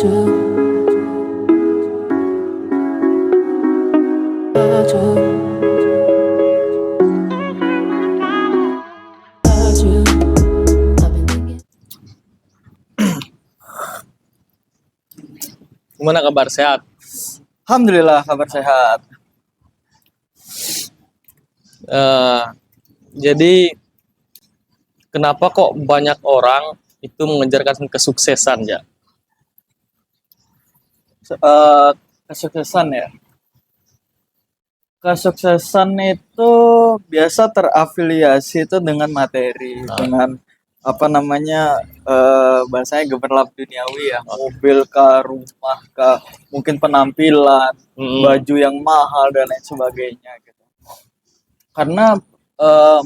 Gimana kabar, sehat? Alhamdulillah kabar sehat. Jadi kenapa kok banyak orang itu mengejarkan kesuksesan ya? Kesuksesan ya. Kesuksesan itu biasa terafiliasi itu dengan materi, dengan bahasanya gemerlap duniawi ya, mobil kah, rumah kah, mungkin penampilan, baju yang mahal dan lain sebagainya gitu. Karena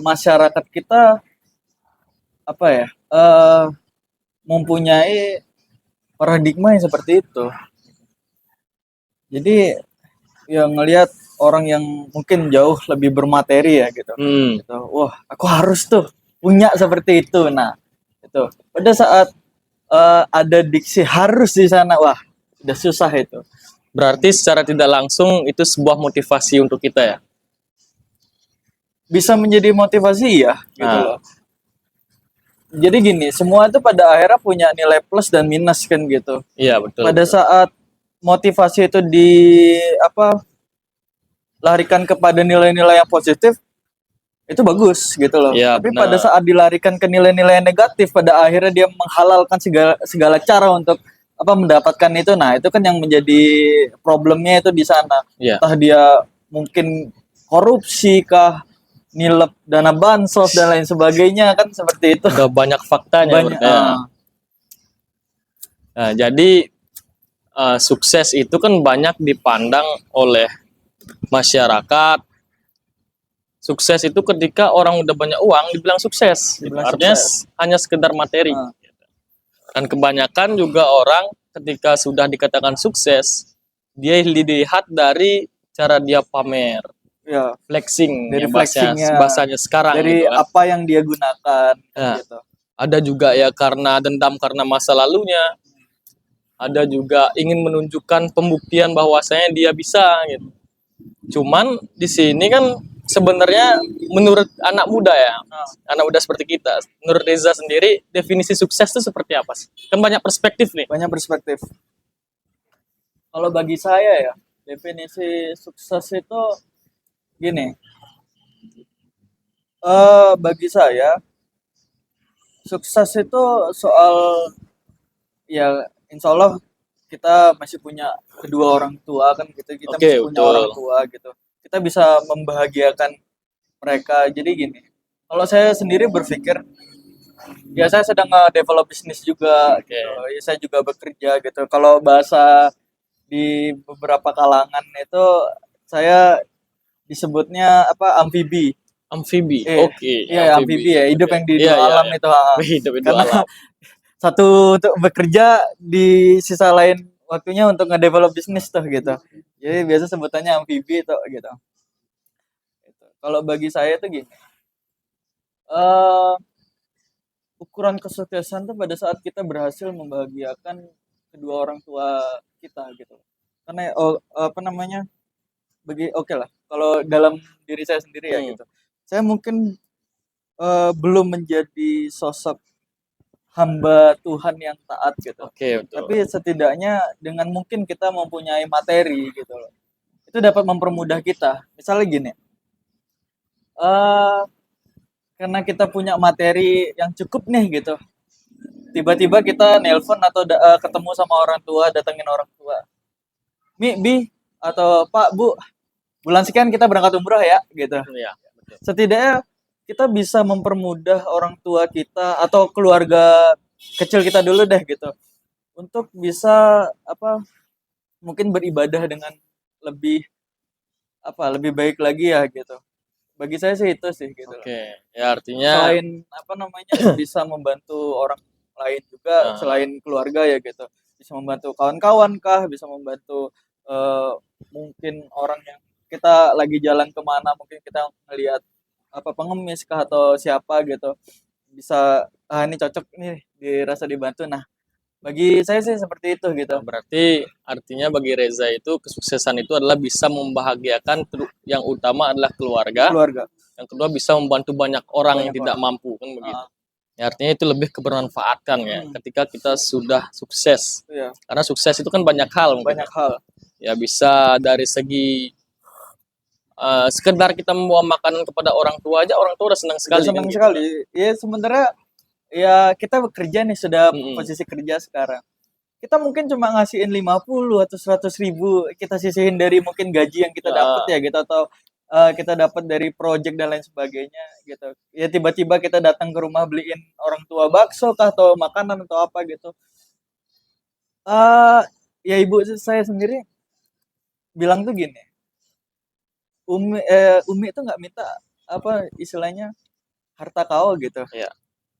masyarakat kita mempunyai paradigma yang seperti itu. Jadi ya ngelihat orang yang mungkin jauh lebih bermateri ya gitu. Gitu. Wah, aku harus tuh punya seperti itu. Nah, itu. Pada saat ada diksi harus di sana, wah, udah susah itu. Berarti secara tidak langsung itu sebuah motivasi untuk kita ya? Bisa menjadi motivasi ya, gitu loh. Jadi gini, semua itu pada akhirnya punya nilai plus dan minus kan gitu. Iya, betul. Pada saat motivasi itu larikan kepada nilai-nilai yang positif, itu bagus gitu loh. Ya, tapi benar. Pada saat dilarikan ke nilai-nilai yang negatif, pada akhirnya dia menghalalkan segala cara untuk mendapatkan itu. Nah, itu kan yang menjadi problemnya itu di sana. Ya. Entah dia mungkin korupsi kah, nilep dana bansos dan lain sebagainya, kan seperti itu. Udah banyak faktanya. Nah, jadi sukses itu kan banyak dipandang oleh masyarakat. Sukses itu ketika orang udah banyak uang dibilang sukses. Artinya hanya sekedar materi. Dan kebanyakan juga orang ketika sudah dikatakan sukses, dia dilihat dari cara dia pamer. Ya, flexing, dari bahasanya sekarang dari gitu kan. Apa yang dia gunakan Nah, gitu. Ada juga ya karena dendam karena masa lalunya. Ada juga ingin menunjukkan pembuktian bahwasanya dia bisa gitu. Cuman di sini kan sebenarnya menurut anak muda ya, anak muda seperti kita, menurut Reza sendiri definisi sukses itu seperti apa sih? Kan banyak perspektif nih. Banyak perspektif. Kalau bagi saya ya, definisi sukses itu gini. Bagi saya sukses itu soal ya insya Allah kita masih punya kedua orang tua kan gitu, kita masih punya orang tua gitu, kita bisa membahagiakan mereka. Jadi gini, kalau saya sendiri berpikir ya saya sedang develop bisnis juga gitu. Ya, saya juga bekerja gitu. Kalau bahasa di beberapa kalangan itu saya disebutnya amfibi. Iya, amfibi ya, hidup yang di dua alam itu. Karena satu untuk bekerja, di sisa lain waktunya untuk ngedevelop bisnis tuh gitu. Jadi biasa sebutannya amfibi tuh gitu. Kalau bagi saya tuh gini, ukuran kesuksesan tuh pada saat kita berhasil membahagiakan kedua orang tua kita gitu. Karena lah kalau dalam diri saya sendiri ya gitu. Saya mungkin belum menjadi sosok hamba Tuhan yang taat gitu. Tapi setidaknya dengan mungkin kita mempunyai materi gitu loh. Itu dapat mempermudah kita. Misalnya gini. Karena kita punya materi yang cukup nih gitu. Tiba-tiba kita nelpon atau ketemu sama orang tua, datengin orang tua. Bi atau Pak, Bu, bulan sekian kita berangkat umroh ya gitu. Setidaknya kita bisa mempermudah orang tua kita atau keluarga kecil kita dulu deh gitu, untuk bisa mungkin beribadah dengan lebih baik lagi ya gitu. Bagi saya sih itu sih gitu. Ya artinya selain bisa membantu orang lain juga, selain keluarga ya gitu, bisa membantu kawan-kawan kah, bisa membantu mungkin orang yang kita lagi jalan kemana, mungkin kita ngelihat pengemis kah atau siapa gitu, bisa ini cocok nih dirasa dibantu. Nah, Bagi saya sih seperti itu gitu. Berarti artinya bagi Reza itu kesuksesan itu adalah bisa membahagiakan, yang utama adalah keluarga, Keluarga. yang kedua bisa membantu banyak orang yang Banyak tidak orang. mampu kan begitu. Ah, Ya, artinya itu lebih kebermanfaatan ya ketika kita sudah sukses. iya, Karena sukses itu kan banyak hal mungkin. banyak hal. Ya bisa dari segi sekedar kita membawa makanan kepada orang tua aja, orang tua udah senang Sudah sekali kan senang gitu. sekali. Ya sementara ya kita bekerja nih, sudah posisi kerja sekarang. Kita mungkin cuma ngasihin 50 atau 100 ribu, kita sisihin dari mungkin gaji yang kita dapat ya gitu, atau kita dapat dari project dan lain sebagainya gitu. Ya tiba-tiba kita datang ke rumah beliin orang tua bakso kah, atau makanan atau apa gitu. Ya ibu saya sendiri bilang tuh gini, Umi itu nggak minta apa istilahnya harta kau gitu. Ya.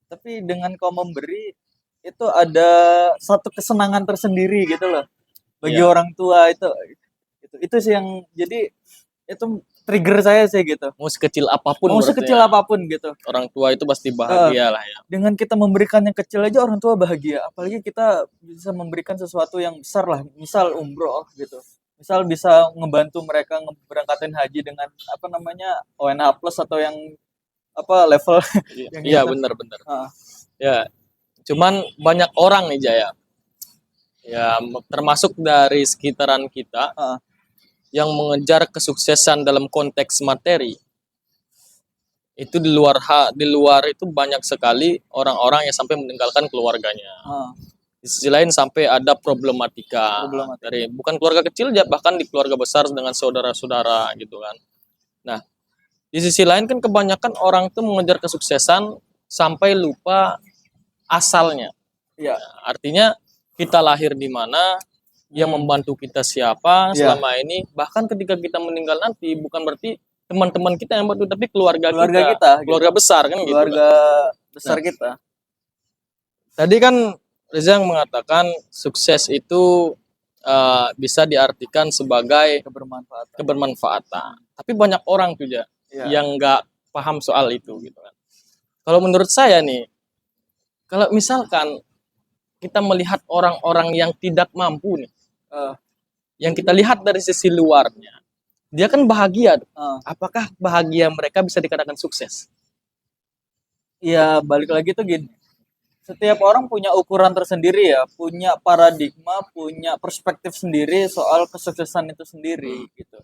Tapi dengan kau memberi itu ada satu kesenangan tersendiri gitu loh. Bagi Iya. orang tua itu sih yang jadi itu trigger saya sih gitu. Mau sekecil apapun Mau berarti sekecil ya. apapun gitu. Orang tua itu pasti bahagia lah ya. Dengan kita memberikan yang kecil aja orang tua bahagia. Apalagi kita bisa memberikan sesuatu yang besar lah. Misal umroh gitu. Misal bisa ngebantu mereka ngeberangkatin haji dengan apa namanya ONH plus atau yang apa level yang Iya gitu. benar-benar. Ah. Ya, cuman banyak orang nih Jaya. Ya, termasuk dari sekitaran kita yang mengejar kesuksesan dalam konteks materi. Itu di luar itu banyak sekali orang-orang yang sampai meninggalkan keluarganya. Di sisi lain sampai ada problematika. Dari bukan keluarga kecil ya, bahkan di keluarga besar dengan saudara-saudara gitu kan. Nah, di sisi lain kan kebanyakan orang tuh mengejar kesuksesan sampai lupa asalnya. Iya. Nah, artinya kita lahir di mana, yang membantu kita siapa selama ini, bahkan ketika kita meninggal nanti bukan berarti teman-teman kita yang bantu, tapi keluarga kita, keluarga gitu. besar kan, keluarga gitu. besar kita. Tadi kan Reza mengatakan sukses itu bisa diartikan sebagai kebermanfaatan. Tapi banyak orang tuh yang nggak paham soal itu gitu kan. Kalau menurut saya nih, kalau misalkan kita melihat orang-orang yang tidak mampu nih, yang kita lihat dari sisi luarnya, dia kan bahagia. Apakah bahagia mereka bisa dikatakan sukses? Ya balik lagi tuh gini, setiap orang punya ukuran tersendiri ya, punya paradigma, punya perspektif sendiri soal kesuksesan itu sendiri gitu.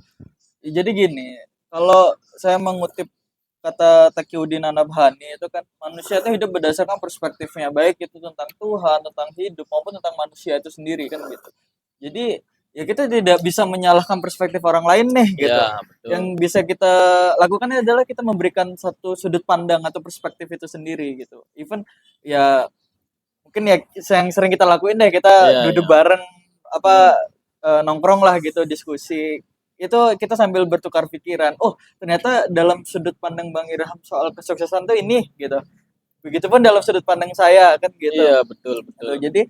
Jadi gini, kalau saya mengutip kata Taqiyuddin An-Nabhani itu kan, manusia itu hidup berdasarkan perspektifnya, baik itu tentang Tuhan, tentang hidup, maupun tentang manusia itu sendiri kan gitu. Jadi ya kita tidak bisa menyalahkan perspektif orang lain nih gitu. Ya, betul. Yang bisa kita lakukan adalah kita memberikan satu sudut pandang atau perspektif itu sendiri gitu. Even ya mungkin ya yang sering kita lakuin deh, kita duduk bareng apa nongkrong lah gitu, diskusi. Itu kita sambil bertukar pikiran. Oh, ternyata dalam sudut pandang Bang Irham soal kesuksesan tuh ini gitu. Begitupun dalam sudut pandang saya kan gitu. Iya, betul. Jadi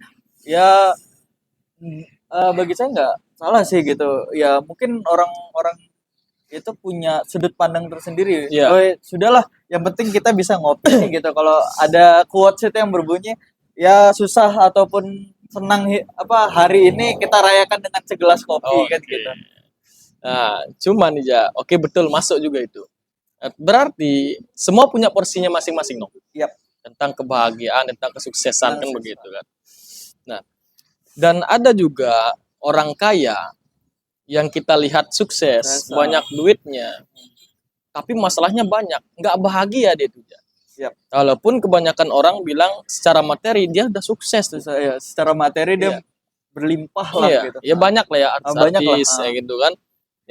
ya bagi saya nggak salah sih gitu. Ya mungkin orang-orang itu punya sudut pandang tersendiri. Iya. Oh, sudahlah, yang penting kita bisa ngopi nih gitu. Kalau ada quotes itu yang berbunyi, ya susah ataupun senang hari ini kita rayakan dengan segelas kopi kan gitu. Nah, cuman nih oke betul, masuk juga itu. Berarti semua punya porsinya masing-masing dong. Yap. Tentang kebahagiaan, tentang kesuksesan kan begitu kan. Nah, dan ada juga orang kaya yang kita lihat sukses, banyak duitnya, tapi masalahnya banyak, nggak bahagia dia tuh. Yap. Walaupun kebanyakan orang bilang secara materi dia udah sukses tuh. Ya, secara materi dia berlimpah lah gitu. Ya banyak lah ya artis kayak gitu kan,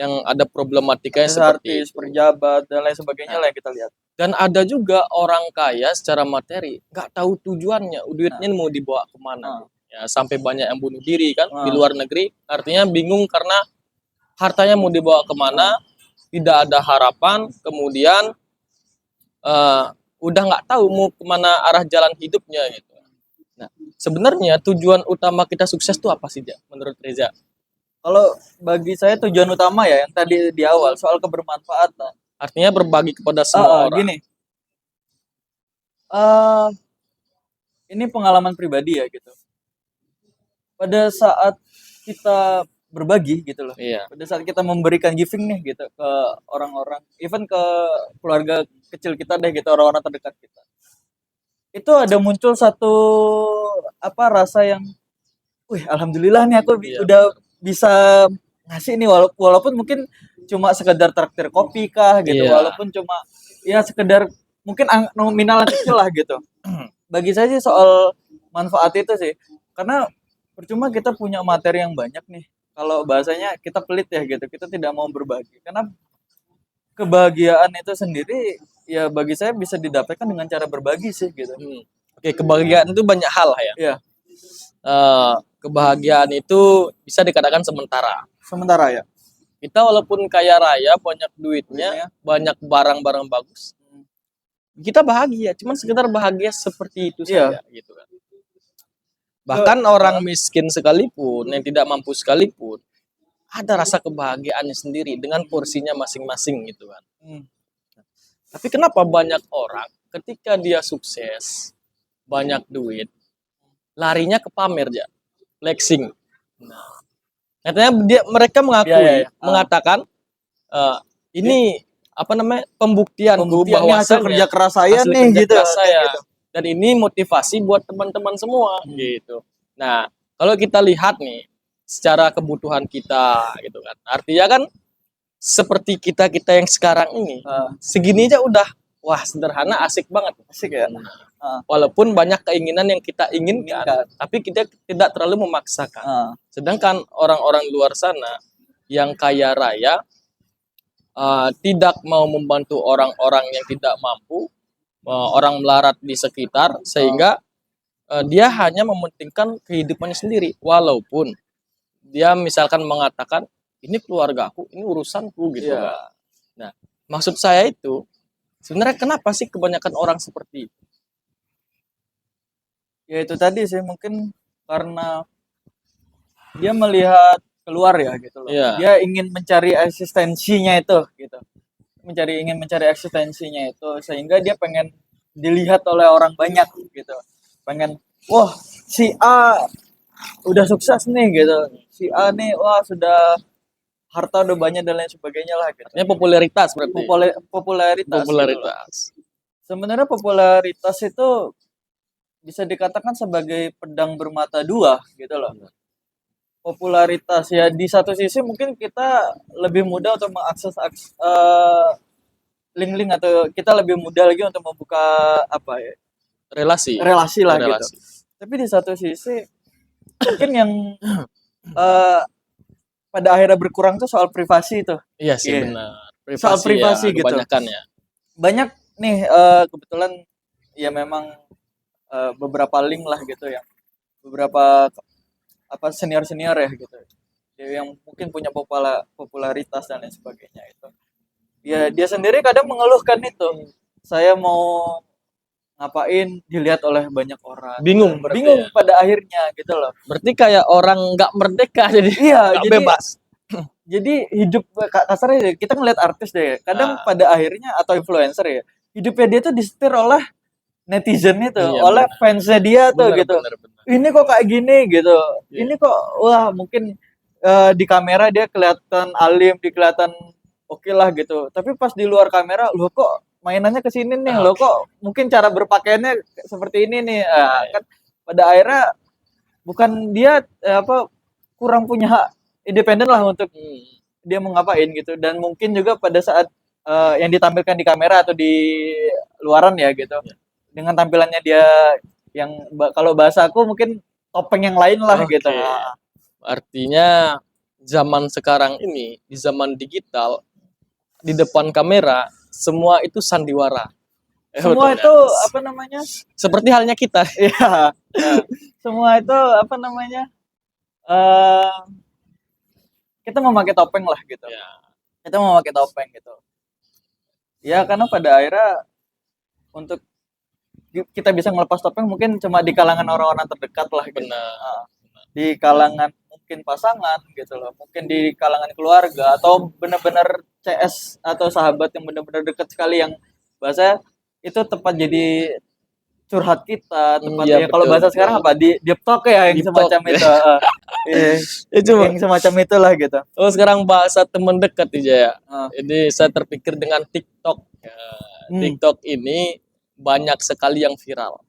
yang ada problematikanya seperti artis, pejabat dan lain sebagainya lah yang kita lihat. Dan ada juga orang kaya secara materi nggak tahu tujuannya, duitnya mau dibawa kemana. Ya sampai banyak yang bunuh diri kan di luar negeri, artinya bingung karena hartanya mau dibawa kemana, tidak ada harapan, kemudian udah nggak tahu mau kemana arah jalan hidupnya gitu. Nah, sebenarnya tujuan utama kita sukses itu apa sih, menurut Reza? Kalau bagi saya tujuan utama ya yang tadi di awal soal kebermanfaatan. Artinya berbagi kepada semua orang. Gini, ini pengalaman pribadi ya gitu. pada saat kita berbagi gitu loh. Iya. Pada saat kita memberikan giving nih gitu ke orang-orang, even ke keluarga kecil kita deh gitu, orang-orang terdekat kita. Itu ada muncul satu rasa yang, wih alhamdulillah nih aku Iya, udah bisa ngasih nih walaupun mungkin cuma sekedar traktir kopi kah gitu, Iya. walaupun cuma ya sekedar mungkin nominal yang kecil lah gitu. Bagi saya sih soal manfaat itu sih, karena percuma kita punya materi yang banyak nih. Kalau bahasanya kita pelit ya gitu, kita tidak mau berbagi. Karena kebahagiaan itu sendiri ya bagi saya bisa didapatkan dengan cara berbagi sih gitu. Oke, kebahagiaan itu banyak hal ya. Iya, Kebahagiaan itu bisa dikatakan sementara. sementara ya. Kita walaupun kaya raya, banyak duitnya, Duitnya. banyak barang-barang bagus, kita bahagia. Cuman sekedar bahagia seperti itu Iya. saja, gitu kan. Bahkan orang miskin sekalipun, yang tidak mampu sekalipun, ada rasa kebahagiaannya sendiri dengan porsinya masing-masing, gitu kan. Tapi kenapa banyak orang ketika dia sukses, banyak duit, larinya ke pamer aja, flexing. Nah, katanya mereka mengakui, Iya. mengatakan ini apa namanya pembuktianku Pembuktiannya hasil kerja bahwasannya keras saya hasil nih kerja gitu. keras saya. Gitu. Dan ini motivasi buat teman-teman semua gitu. Nah, kalau kita lihat nih secara kebutuhan kita gitu kan. Artinya kan seperti kita yang sekarang ini, segini aja udah wah sederhana, asik banget. Asik ya. Walaupun banyak keinginan yang kita inginkan, tapi kita tidak terlalu memaksakan. Sedangkan orang-orang luar sana yang kaya raya tidak mau membantu orang-orang yang tidak mampu, orang melarat di sekitar, sehingga dia hanya mementingkan kehidupannya sendiri. Walaupun dia misalkan mengatakan ini keluargaku, ini urusanku gitu kan. Nah, maksud saya itu sebenarnya kenapa sih kebanyakan orang seperti itu? Ya itu tadi sih mungkin karena dia melihat keluar ya gitu loh. Iya. Dia ingin mencari eksistensinya itu gitu. Ingin mencari eksistensinya itu sehingga dia pengen dilihat oleh orang banyak gitu. Pengen wah si A udah sukses nih gitu. Si A nih wah sudah harta udah banyak dan lain sebagainya lah gitu. Ini popularitas berarti. Popularitas. Popularitas. Gitu. Sebenarnya popularitas itu bisa dikatakan sebagai pedang bermata dua gitu loh. Popularitas ya di satu sisi mungkin kita lebih mudah untuk mengakses link-link atau kita lebih mudah lagi untuk membuka relasi lah gitu. Tapi di satu sisi mungkin yang pada akhirnya berkurang tuh soal privasi itu. Iya sih benar. Privasi soal privasi ya, gitu. Kebanyakan ya. Banyak nih kebetulan ya memang beberapa link lah gitu ya. Beberapa senior ya gitu. Yang mungkin punya popularitas dan lain sebagainya itu. Ya dia sendiri kadang mengeluhkan itu. Saya mau ngapain dilihat oleh banyak orang. Bingung ya. Pada akhirnya gitu loh. Berarti kayak orang nggak merdeka jadi. Iya, jadi bebas. Jadi hidup kasarnya kita ngeliat artis deh. Kadang pada akhirnya atau influencer ya, hidupnya dia tuh disetir oleh netizen itu, oleh fansnya dia tuh gitu. Bener. Ini kok kayak gini gitu. Ini kok wah mungkin di kamera dia kelihatan alim, kelihatan oke lah gitu. Tapi pas di luar kamera, loh kok mainannya ke sini nih, loh kok mungkin cara berpakaiannya seperti ini nih. Kan pada akhirnya bukan dia kurang punya hak independen lah untuk dia mau ngapain gitu. Dan mungkin juga pada saat yang ditampilkan di kamera atau di luaran ya gitu. Dengan tampilannya dia yang kalau bahasa aku mungkin topeng yang lain lah gitu. Artinya zaman sekarang ini, di zaman digital, di depan kamera semua itu sandiwara. Semua itu apa namanya? Seperti halnya kita. Iya. Semua itu apa namanya? Kita memakai topeng lah gitu. Kita memakai topeng gitu. Ya karena pada akhirnya untuk kita bisa ngelepas topeng mungkin cuma di kalangan orang-orang terdekat lah gitu. Di kalangan mungkin pasangan gitu loh, mungkin di kalangan keluarga atau benar-benar CS atau sahabat yang benar-benar dekat sekali yang bahasa itu tepat jadi curhat kita, Iya, tepatnya kalau betul, bahasa betul. sekarang apa? Deep talk ya, yang Deep semacam talk. itu. Iya, Itu yang semacam itulah gitu. oh sekarang bahasa teman dekat nih Jaya. Heeh. Ini saya terpikir dengan TikTok. Ya, TikTok ini banyak sekali yang viral.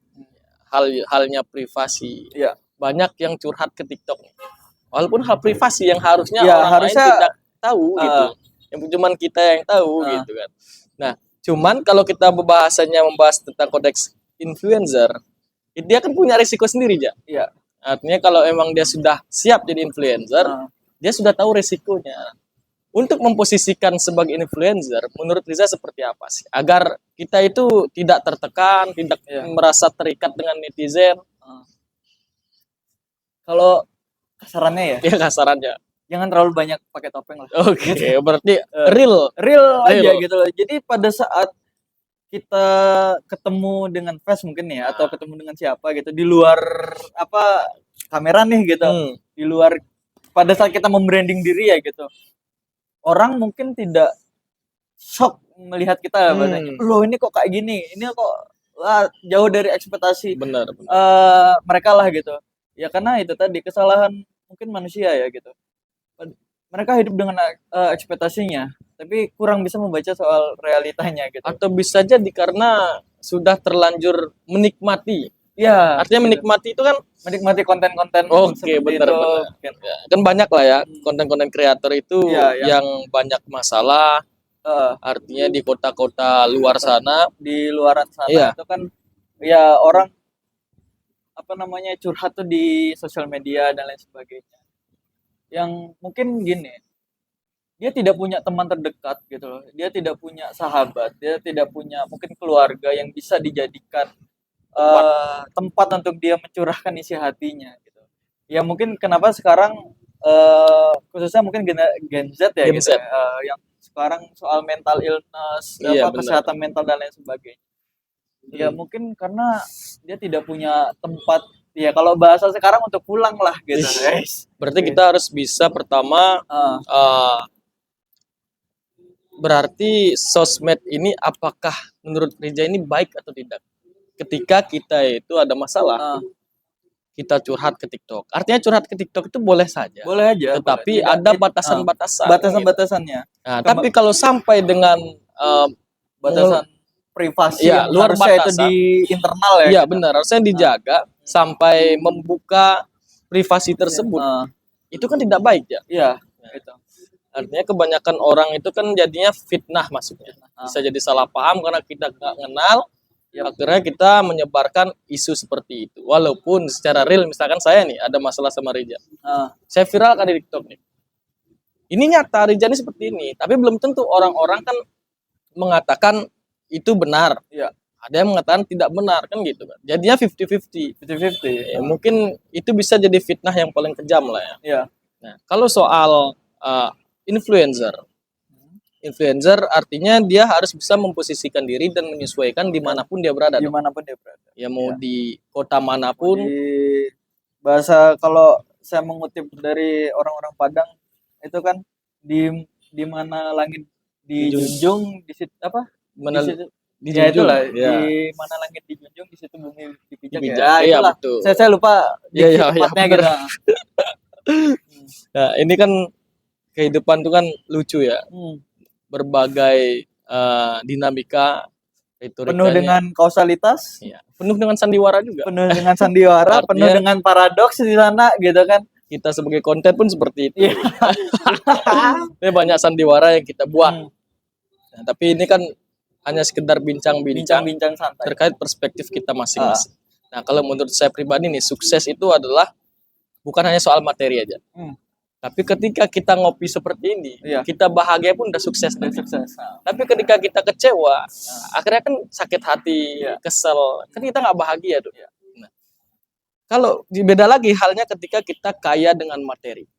Halnya privasi. Iya. Banyak yang curhat ke TikTok. Walaupun hal privasi yang harusnya Ya, orang lain harusnya tidak tahu gitu. Yang cuman kita yang tahu gitu kan. Nah, cuman kalau kita membahas tentang konteks influencer, dia kan punya risiko sendiri, Ja. Iya. Artinya kalau emang dia sudah siap jadi influencer, dia sudah tahu risikonya. Untuk memposisikan sebagai influencer, menurut Riza seperti apa sih? Agar kita itu tidak tertekan, tidak merasa terikat dengan netizen. Kalau kasarannya ya, Ya kasarannya. jangan terlalu banyak pakai topeng lah. Oke, berarti real aja gitu loh. Jadi pada saat kita ketemu dengan fans mungkin ya, atau ketemu dengan siapa gitu di luar apa kamera nih gitu, di luar pada saat kita membranding diri ya gitu, orang mungkin tidak shock melihat kita bahasanya, loh ini kok kayak gini, ini kok jauh dari ekspektasi benar. mereka lah gitu ya, karena itu tadi kesalahan mungkin manusia ya gitu. Mereka hidup dengan ekspektasinya, tapi kurang bisa membaca soal realitanya gitu. Atau bisa jadi karena sudah terlanjur menikmati. Ya, artinya menikmati itu kan menikmati konten-konten. Oke, benar. Ya, kan banyak lah ya konten-konten kreator itu yang banyak masalah. Artinya di kota-kota luar sana, di luaran sana itu kan ya orang apa namanya curhat tuh di sosial media dan lain sebagainya. Yang mungkin gini, dia tidak punya teman terdekat gitu loh, dia tidak punya sahabat, dia tidak punya mungkin keluarga yang bisa dijadikan tempat untuk dia mencurahkan isi hatinya gitu. Ya mungkin kenapa sekarang khususnya mungkin Gen Z ya Gen gitu Z. yang sekarang soal mental illness, kesehatan mental dan lain sebagainya. Ya mungkin karena dia tidak punya tempat. Ya kalau bahasa sekarang untuk pulang lah gitu. Berarti kita harus bisa pertama berarti sosmed ini apakah menurut Rija ini baik atau tidak? Ketika kita itu ada masalah, kita curhat ke TikTok. Artinya curhat ke TikTok itu boleh saja. Boleh aja. Tetapi ada batasan-batasan. Batasan-batasannya. Nah, tapi kalau sampai dengan batasan privasi ya, luar batasan itu di internal ya. Iya benar, harusnya dijaga sampai membuka privasi tersebut. Itu kan tidak baik ya. Iya, itu. Artinya kebanyakan orang itu kan jadinya fitnah masuknya. Bisa jadi salah paham karena kita nggak kenal. Akhirnya kita menyebarkan isu seperti itu. Walaupun secara real misalkan saya nih ada masalah sama Rija. Saya viralkan di TikTok nih. Ini nyata Rija ini seperti ini, tapi belum tentu orang-orang kan mengatakan itu benar. Iya. Ada yang mengatakan tidak benar kan gitu kan. Jadinya 50-50. Ya, mungkin itu bisa jadi fitnah yang paling kejam lah ya. Iya. Nah, kalau soal influencer artinya dia harus bisa memposisikan diri dan menyesuaikan dimanapun dia berada. Dimanapun dia berada. Ya mau di kota manapun. Di bahasa kalau saya mengutip dari orang-orang Padang itu kan di mana langit dijunjung di situ apa? Dijunjung lah. Di mana langit dijunjung di situ bumi dipijak. Ya, itulah. Betul. Saya lupa tempatnya gitu. Nah, ini kan kehidupan itu kan lucu ya. Berbagai dinamika, penuh dengan kausalitas, penuh dengan sandiwara juga. Penuh dengan sandiwara, penuh dengan paradoks di sana gitu kan. Kita sebagai konten pun seperti itu. Ini banyak sandiwara yang kita buat. Nah, tapi ini kan hanya sekedar bincang-bincang santai terkait perspektif kita masing-masing. Nah, kalau menurut saya pribadi nih, sukses itu adalah bukan hanya soal materi aja. Tapi ketika kita ngopi seperti ini, kita bahagia pun udah sukses. Tapi ketika kita kecewa, akhirnya kan sakit hati, kesel, kan kita nggak bahagia tuh. Nah, kalau beda lagi halnya ketika kita kaya dengan materi.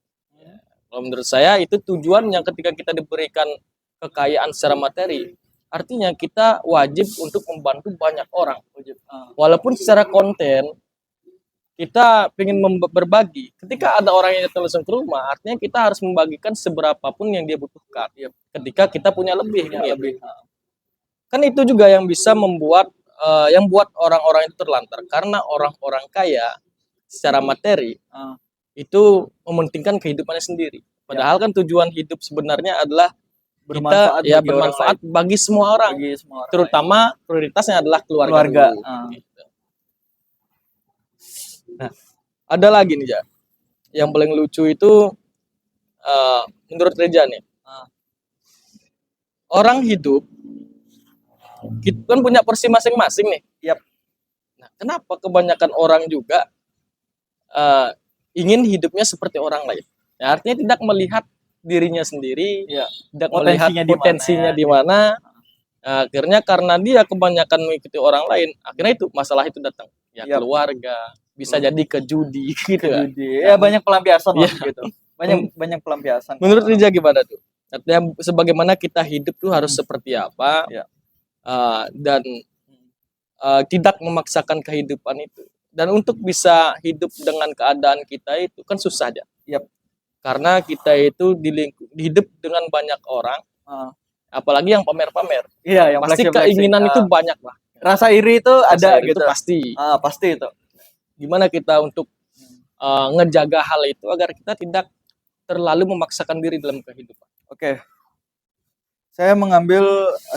Kalau menurut saya itu tujuannya ketika kita diberikan kekayaan secara materi. Artinya kita wajib untuk membantu banyak orang. Walaupun secara konten kita ingin berbagi. Ketika ada orang yang datang langsung ke rumah, artinya kita harus membagikan seberapapun yang dia butuhkan. Ketika kita punya lebih, kan itu juga yang bisa membuat yang buat orang-orang itu terlantar karena orang-orang kaya secara materi itu mementingkan kehidupannya sendiri. Padahal kan tujuan hidup sebenarnya adalah Bermanfaat kita ya bagi orang bermanfaat lain. bagi semua orang. Bagi semua orang lain. Terutama prioritasnya adalah keluarga. Keluarga. Dulu. Gitu. Nah, ada lagi nih, Ja. Yang paling lucu itu menurut Reja nih. Orang hidup kita kan punya porsi masing-masing nih. Yap. Nah, kenapa kebanyakan orang juga ingin hidupnya seperti orang lain? Ya, artinya tidak melihat dirinya sendiri, ya, tidak melihat potensinya di mana. Akhirnya karena dia kebanyakan mengikuti orang lain, akhirnya itu masalah itu datang. Ya, keluarga, bisa jadi ke judi gitu ya. Ya banyak pelampiasan lah gitu. Banyak pelampiasan. Menurut Rija gimana tuh? Artinya sebagaimana kita hidup tuh harus seperti apa? Ya. Dan tidak memaksakan kehidupan itu. Dan untuk bisa hidup dengan keadaan kita itu kan susah aja. Yap. Karena kita itu hidup dengan banyak orang, apalagi yang pamer-pamer. Iya, yang pasti keinginan itu banyak lah. Rasa iri itu ada gitu. Itu pasti. Pasti itu. Gimana kita untuk ngejaga hal itu agar kita tidak terlalu memaksakan diri dalam kehidupan. Oke. Saya mengambil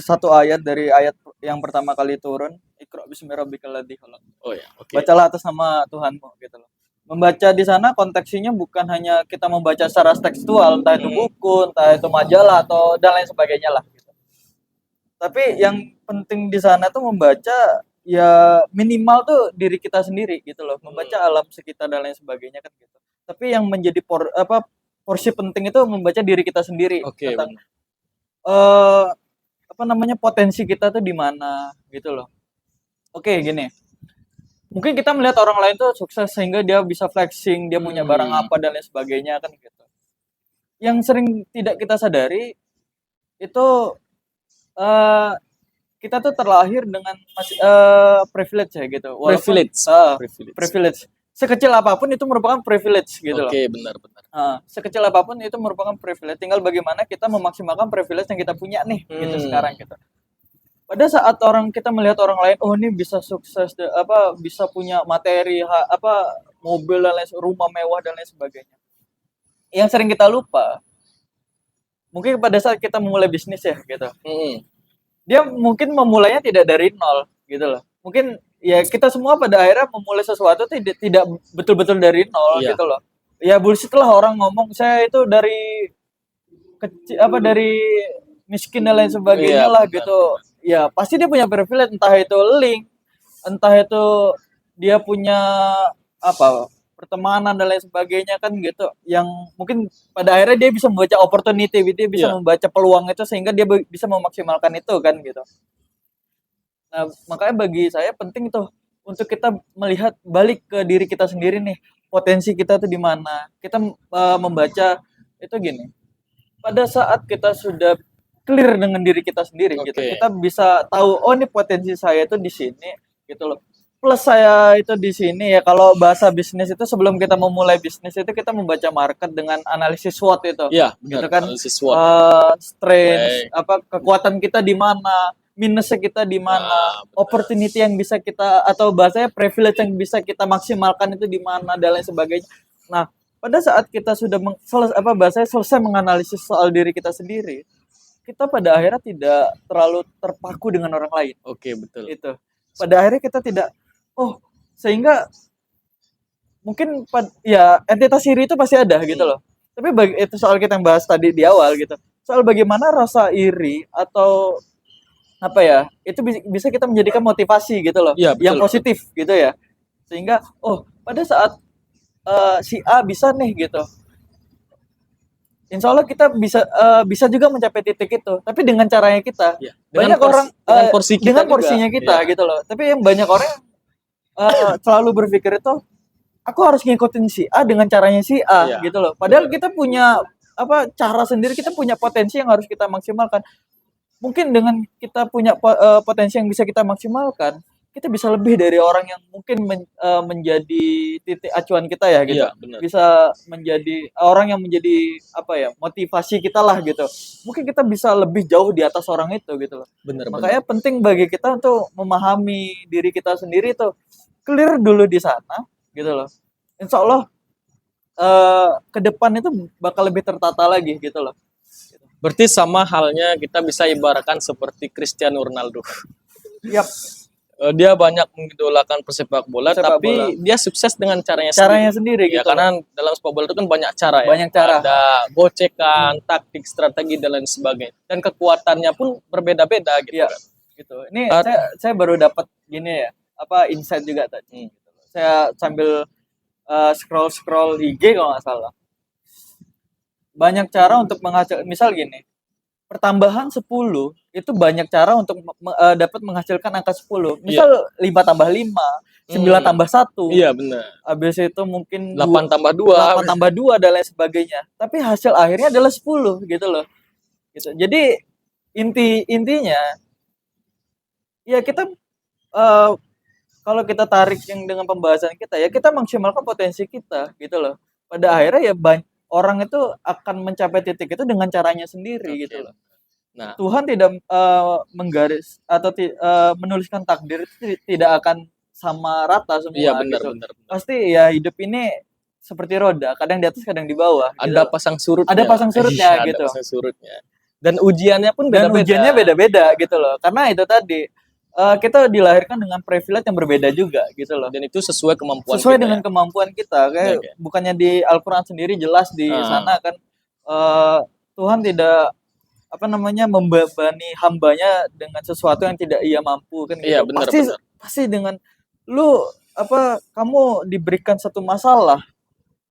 satu ayat dari ayat yang pertama kali turun. Iqra bismi rabbikal ladzi khalaq. Oh ya, oke. Bacalah atas nama Tuhanmu gitu loh. Membaca di sana konteksnya bukan hanya kita membaca secara tekstual, entah itu buku, entah itu majalah atau dan lain sebagainya lah gitu. Tapi yang penting di sana tuh membaca ya minimal tuh diri kita sendiri gitu loh, membaca alam sekitar dan lain sebagainya kan gitu. Tapi yang menjadi porsi penting itu membaca diri kita sendiri. Tentang potensi kita tuh di mana gitu loh. Oke, gini. Mungkin kita melihat orang lain tuh sukses sehingga dia bisa flexing, dia punya barang apa dan lain sebagainya kan gitu. Yang sering tidak kita sadari itu kita tuh terlahir dengan masih privilege ya gitu. Privilege. Sekecil apapun itu merupakan privilege gitu loh. Oke, benar. Sekecil apapun itu merupakan privilege. Tinggal bagaimana kita memaksimalkan privilege yang kita punya nih gitu sekarang gitu. Pada saat kita melihat orang lain, oh ini bisa sukses, bisa punya materi, mobil dan lain, rumah mewah dan lain sebagainya. Yang sering kita lupa, mungkin pada saat kita memulai bisnis ya gitu, dia mungkin memulainya tidak dari nol gitu loh. Mungkin ya kita semua pada akhirnya memulai sesuatu tidak betul-betul dari nol gitu loh. Ya bullshit lah orang ngomong saya itu dari kecil dari miskin dan lain sebagainya lah gitu. Ya pasti dia punya privilege, entah itu link, entah itu dia punya pertemanan dan lain sebagainya kan gitu, yang mungkin pada akhirnya dia bisa membaca opportunity, dia bisa membaca peluang itu sehingga dia bisa memaksimalkan itu kan gitu. Nah makanya bagi saya penting tuh untuk kita melihat balik ke diri kita sendiri nih, potensi kita tuh di mana. Kita membaca itu gini, pada saat kita sudah clear dengan diri kita sendiri gitu, kita bisa tahu oh ini potensi saya itu di sini gitu loh, plus saya itu di sini ya. Kalau bahasa bisnis itu sebelum kita memulai bisnis itu kita membaca market dengan analisis SWOT itu gitu kan, strength kekuatan kita di mana, minusnya kita di mana, opportunity yang bisa kita atau bahasanya privilege yang bisa kita maksimalkan itu di mana dan lain sebagainya. Nah pada saat kita sudah selesai menganalisis soal diri kita sendiri, kita pada akhirnya tidak terlalu terpaku dengan orang lain. Oke, betul. Itu. Pada akhirnya kita tidak, sehingga mungkin entitas iri itu pasti ada gitu loh. Tapi itu soal kita yang bahas tadi di awal gitu. Soal bagaimana rasa iri atau itu bisa kita menjadikan motivasi gitu loh. Ya, betul, yang positif gitu ya. Sehingga pada saat si A bisa nih gitu, insya Allah kita bisa juga mencapai titik itu, tapi dengan caranya kita. Banyak orang dengan porsinya kita gitu loh. Tapi yang banyak orang selalu berpikir itu aku harus ngikutin si A dengan caranya si A gitu loh. Padahal kita punya cara sendiri, kita punya potensi yang harus kita maksimalkan. Mungkin dengan kita punya potensi yang bisa kita maksimalkan, kita bisa lebih dari orang yang mungkin menjadi titik acuan kita ya gitu. Iya, benar. Bisa menjadi orang yang menjadi apa ya, motivasi kita lah gitu. Mungkin kita bisa lebih jauh di atas orang itu gitu loh. Benar, Makanya penting bagi kita untuk memahami diri kita sendiri tuh. Clear dulu di sana gitu loh. Insya Allah ke depan itu bakal lebih tertata lagi gitu loh. Berarti sama halnya kita bisa ibaratkan seperti Cristiano Ronaldo. Yap. Dia banyak mengidolakan pesepak bola, tapi dia sukses dengan caranya sendiri ya, gitu. karena dalam sepak bola itu kan banyak cara ya. Banyak cara. Ada gocekan, taktik, strategi dan lain sebagainya. Dan kekuatannya pun berbeda-beda gitu ya, kan. Gitu. Ini saya baru dapat gini ya, apa insight juga tadi. Saya sambil scroll IG kalau nggak salah. Banyak cara untuk menghasilkan, misal gini. Pertambahan 10 itu banyak cara untuk dapat menghasilkan angka 10. Misal 5 tambah 5, 9 tambah 1. Iya, benar. Habis itu mungkin 8 tambah 2, 8 tambah 2 dan lain sebagainya. Tapi hasil akhirnya adalah 10 gitu loh. Gitu. Jadi intinya ya kita kalau kita tarik yang dengan pembahasan kita ya kita maksimalkan potensi kita gitu loh. Pada akhirnya ya orang itu akan mencapai titik itu dengan caranya sendiri gitu loh. Nah, Tuhan tidak menggaris atau menuliskan takdir itu tidak akan sama rata semua. Iya, benar, gitu. benar. Pasti ya hidup ini seperti roda, kadang di atas, kadang di bawah. Ada gitu. pasang surutnya. Ada pasang surutnya iya, gitu. Ada pasang surutnya. Dan ujiannya pun beda-beda. Dan ujiannya beda-beda gitu loh. Karena itu tadi kita dilahirkan dengan privilege yang berbeda juga gitu loh. Dan itu sesuai kemampuan sesuai kita, dengan kemampuan kita. Kayak bukannya di Al-Qur'an sendiri jelas di sana kan Tuhan tidak membebani hambanya dengan sesuatu yang tidak ia mampu kan gitu. Iya, benar, pasti dengan kamu diberikan satu masalah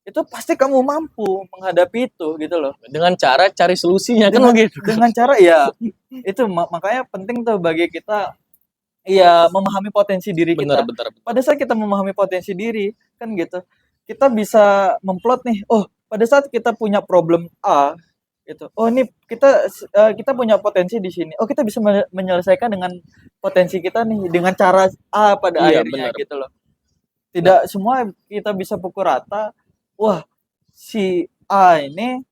itu pasti kamu mampu menghadapi itu gitu loh. Dengan cara cari solusinya kan begitu. Dengan cara ya itu makanya penting tuh bagi kita iya memahami potensi diri kita. Benar. Pada saat kita memahami potensi diri kan gitu, kita bisa memplot nih. Oh, pada saat kita punya problem A, gitu. Oh, ini kita punya potensi di sini. Oh, kita bisa menyelesaikan dengan potensi kita nih dengan cara A pada akhirnya gitu loh. Tidak semua kita bisa pukul rata. Wah, si A ini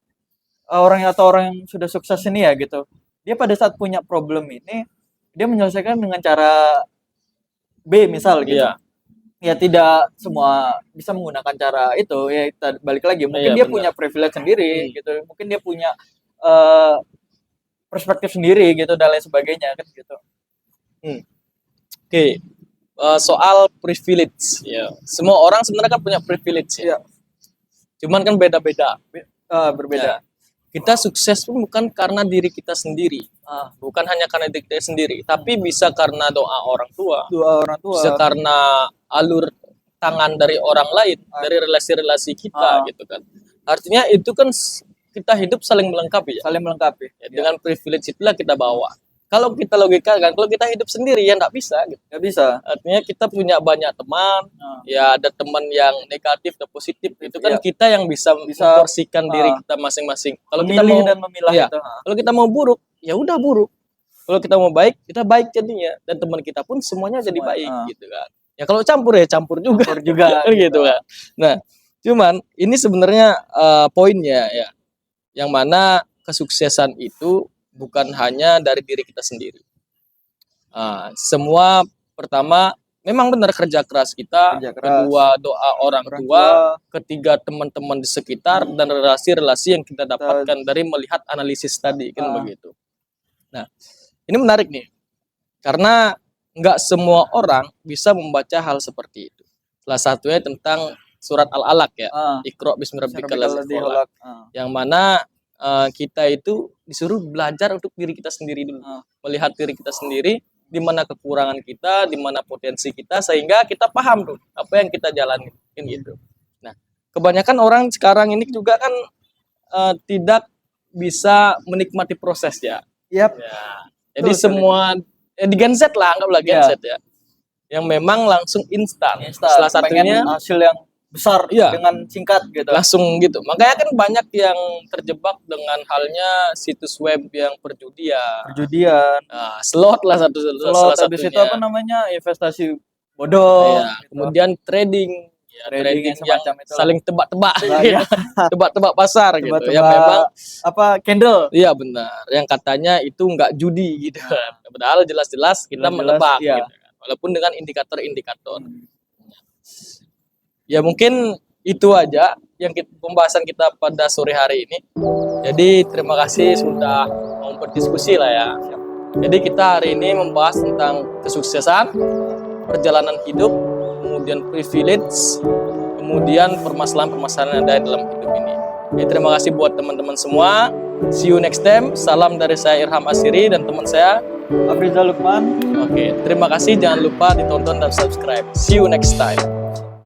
orang yang sudah sukses ini ya gitu. Dia pada saat punya problem ini dia menyelesaikan dengan cara B misal gitu. Iya. Ya tidak semua bisa menggunakan cara itu. Ya kita balik lagi. Mungkin dia punya privilege sendiri gitu. Mungkin dia punya perspektif sendiri gitu dan lain sebagainya kan gitu. Oke. Soal privilege ya. Semua orang sebenarnya kan punya privilege ya. Cuman kan beda-beda. Berbeda. Kita sukses pun bukan karena diri kita sendiri, bukan hanya karena diri kita sendiri, tapi bisa karena doa orang tua, bisa karena alur tangan dari orang lain, dari relasi-relasi kita gitu kan. Artinya itu kan kita hidup saling melengkapi ya. Ya, dengan privilege itulah kita bawa. Kalau kita logika kan, kalau kita hidup sendiri ya nggak bisa gitu. Nggak bisa. Artinya kita punya banyak teman, ya ada teman yang negatif dan positif, itu kan kita yang bisa memporsikan diri kita masing-masing. Kalau kita mau dan memilah itu. Kalau kita mau buruk, ya udah buruk. Kalau kita mau baik, kita baik jadinya, dan teman kita pun semuanya jadi baik gitu kan. Ya kalau campur ya campur juga gitu kan. Nah, cuman ini sebenarnya poinnya ya, yang mana kesuksesan itu bukan hanya dari diri kita sendiri. Semua pertama memang benar kerja keras kita, kedua doa orang tua, ketiga teman-teman di sekitar dan relasi-relasi yang kita dapatkan dari melihat analisis tadi kan begitu. Nah, ini menarik nih. Karena nggak semua orang bisa membaca hal seperti itu. Salah satunya tentang surat Al-Alaq ya. Iqra bismi rabbikal ladzi khalaq. Yang mana kita itu disuruh belajar untuk diri kita sendiri dulu, melihat diri kita sendiri, di mana kekurangan kita, di mana potensi kita, sehingga kita paham tuh apa yang kita jalani gitu. Nah, kebanyakan orang sekarang ini juga kan tidak bisa menikmati proses ya. Ya. Jadi semua di Gen Z lah, anggaplah Gen Z ya, yang memang langsung instan. Salah satunya hasil yang besar Iya. dengan singkat gitu. langsung gitu. Makanya kan banyak yang terjebak dengan halnya situs web yang perjudian. Perjudian, Nah, slot lah salah habis itu satunya. apa namanya, investasi bodong, Iya. gitu. Kemudian trading, ya, Trading trading yang yang semacam itulah. saling tebak-tebak, Nah, gitu. ya. Tebak-tebak pasar gitu. Tebak-tebak Yang memang, apa, candle. iya benar. Yang katanya itu nggak judi gitu. Padahal jelas-jelas kita Jelas-jelas, menebak iya. gitu. Walaupun dengan indikator-indikator. Hmm. Ya mungkin itu aja yang pembahasan kita pada sore hari ini. Jadi terima kasih sudah mau berdiskusi lah ya. Jadi kita hari ini membahas tentang kesuksesan, perjalanan hidup, kemudian privilege, kemudian permasalahan-permasalahan yang ada dalam hidup ini. Jadi terima kasih buat teman-teman semua. See you next time. Salam dari saya Irham Asiri dan teman saya. Afrizal Lukman. Oke, terima kasih. Jangan lupa ditonton dan subscribe. See you next time.